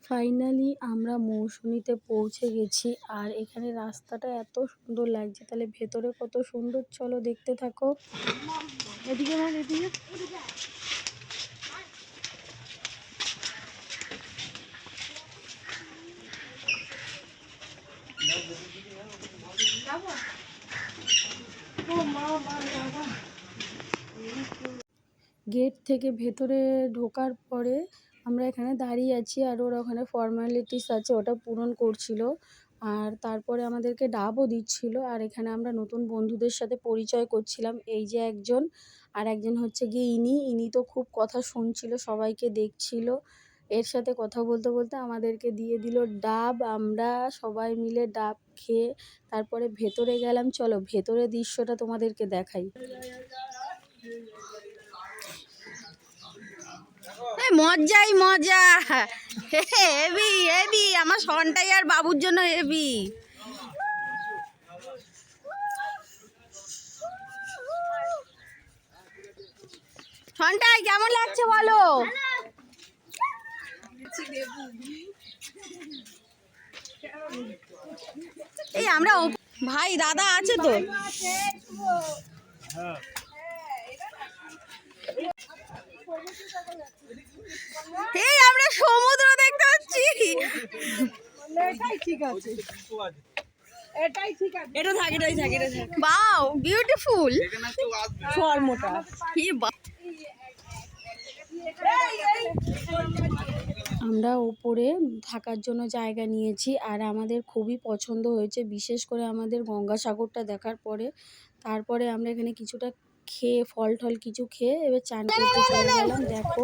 Finally আমরা মৌসুমীতে পৌঁছে গেছি। আর এখানে রাস্তাটা এত সুন্দর লাগছে, তাহলে ভেতরে কত সুন্দর, চলো দেখতে থাকো। এদিকে এদিকে গেট থেকে ভেতরে ঢোকার পরে আমরা এখানে দাঁড়িয়ে আছি, আর ওরা ওখানে ফর্মালিটিস আছে ওটা পূরণ করছিল। আর তারপরে আমাদেরকে ডাবও দিচ্ছিল। আর এখানে আমরা নতুন বন্ধুদের সাথে পরিচয় করছিলাম। এই যে একজন, আর একজন হচ্ছে গিয়ে ইনি তো খুব কথা শুনছিল, সবাইকে দেখছিল। এর সাথে কথা বলতে বলতে আমাদেরকে দিয়ে দিল ডাব। আমরা সবাই মিলে ডাব খেয়ে তারপরে ভেতরে গেলাম। চলো ভেতরের দৃশ্যটা তোমাদেরকে দেখাই। মজাই মজা, হেভি হেভি, আমার সনটাই আর বাবুর জন্য হেভি। সনটাই কেমন লাগছে বলো? এই আমরা ভাই দাদা আছে তো, এই আমরা সমুদ্র দেখতে পাচ্ছি। বাও বিউটিফুল। আমরা ওপরে থাকার জন্য জায়গা নিয়েছি, আর আমাদের খুবই পছন্দ হয়েছে, বিশেষ করে আমাদের গঙ্গাসাগরটা দেখার পরে। তারপরে আমরা এখানে কিছুটা খেয়ে ফল টল কিছু খেয়ে এবার চান করতে চলে গেলাম। দেখো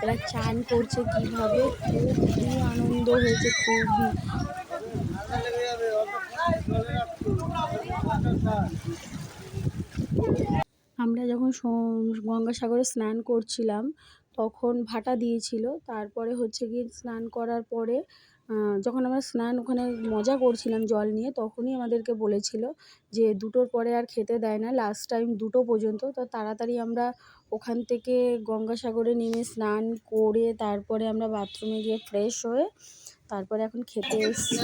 এরা চান করছে কিভাবে, খুবই আনন্দ হয়েছে, খুবই। আমরা যখন গঙ্গাসাগরে স্নান করছিলাম তখন ভাটা দিয়েছিল। তারপরে হচ্ছে গিয়ে স্নান করার পরে যখন আমরা স্নান ওখানে মজা করছিলাম জল নিয়ে, তখনই আমাদেরকে বলেছিল যে 2টোর পরে আর খেতে দেয় না, লাস্ট টাইম 2টো পর্যন্ত। তো তাড়াতাড়ি আমরা ওখান থেকে গঙ্গাসাগরে নেমে স্নান করে তারপরে আমরা বাথরুমে গিয়ে ফ্রেশ হয়ে তারপরে এখন খেতে এসেছি।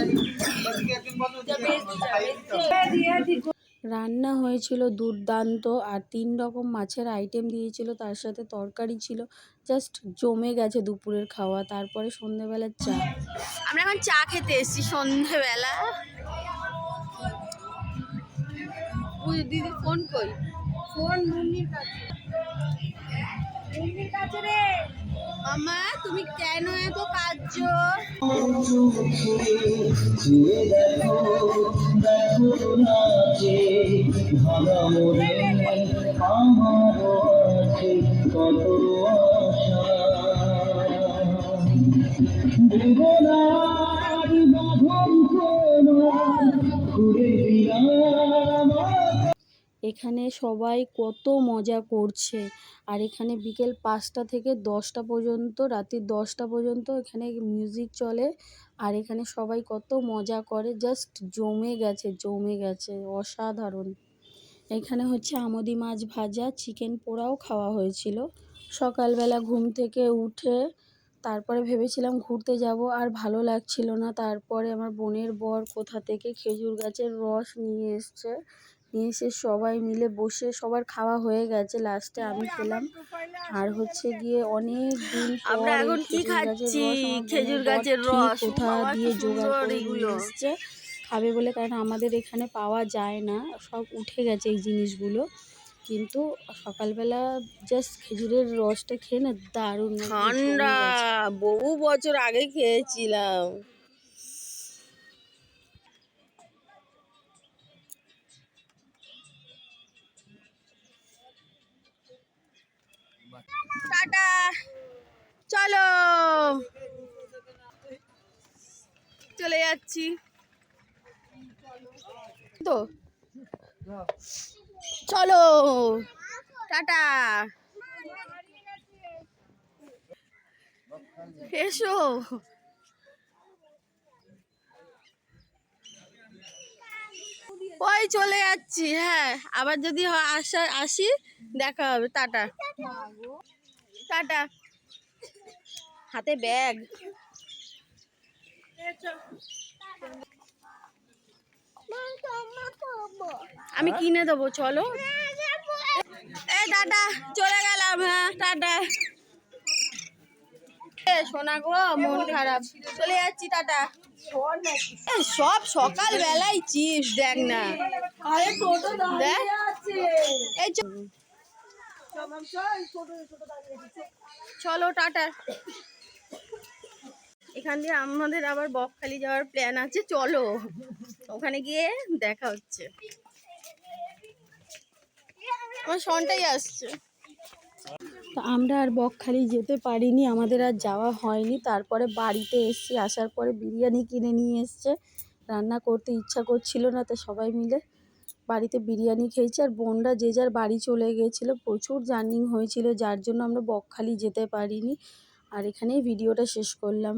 রান্না হয়েছিল দুর্দান্ত, আর 3 রকম মাছের আইটেম দিয়েছিল, তার সাথে তরকারি ছিল। জাস্ট জমে গেছে দুপুরের খাওয়া। তারপরে সন্ধ্যেবেলার চা, আমরা এখন চা খেতে এসেছি সন্ধ্যেবেলা। দিদি ফোন কই, ফোন মুন্নির কাছে। মুন্নির কাছে রে মামা, তুমি কেন এত কাঁদছো? এখানে সবাই কত মজা করছে। আর এখানে বিকেল 5টা থেকে 10টা পর্যন্ত, রাত্রি 10টা পর্যন্ত এখানে মিউজিক চলে। আর এখানে সবাই কত মজা করে, জাস্ট জমে গেছে অসাধারণ। এখানে হচ্ছে আমোদি মাছ ভাজা, চিকেন পোড়াও খাওয়া হয়েছিল। সকালবেলা ঘুম থেকে উঠে তারপরে ভেবেছিলাম ঘুরতে যাব, আর ভালো লাগছিল না। তারপরে আমার বোনের বর কোথা থেকে খেজুর গাছের রস নিয়ে এসে সবাই মিলে বসে, সবার খাওয়া হয়ে গেছে, লাস্টে আমি খেলাম। আর হচ্ছে গিয়ে অনেক দিন পর এখন কি খাচ্ছি, খেজুর গাছের রস কোথা দিয়ে জোগাড় করে নিয়ে এসছে খাবে বলে, কারণ আমাদের এখানে পাওয়া যায় না, সব উঠে গেছে এই জিনিসগুলো। কিন্তু সকালবেলা জাস্ট খেজুরের রসটা খেয়ে না দারুণ ঠান্ডা, বহু বছর আগে খেয়েছিলাম। টাটা, চলো চলে যাচ্ছি তো, চলো টাটা, এসো। ওই চলে যাচ্ছি, হ্যাঁ আবার যদি আসি দেখা হবে। টাটা টাটা, হাতে ব্যাগ। আমি কিনে দেবো, চলো। এই টাটা, চলে গেলাম। হ্যাঁ টাটা। শোনা গো, মন খারাপ, চলে যাচ্ছি, টাটা। সব সকাল বেলায় চিপস, দেখ না, দেখ। এই চলো টাটা। এখান দিয়ে আমাদের আবার বকখালি যাওয়ার প্ল্যান আছে, চলো ওখানে গিয়ে দেখা হচ্ছে। আমার সনটাই আসছে। তো আমরা আর বকখালি যেতে পারিনি, আমাদের আর যাওয়া হয়নি। তারপরে বাড়িতে এসছি, আসার পরে বিরিয়ানি কিনে নিয়ে এসছে। রান্না করতে ইচ্ছা করছিল না, তো সবাই মিলে বাড়িতে বিরিয়ানি খেয়েছি। আর বোনরা যে যার বাড়ি চলে গিয়েছিলো, প্রচুর জার্নি হয়েছিল, যার জন্য আমরা বকখালি যেতে পারিনি। আর এখানেই ভিডিওটা শেষ করলাম।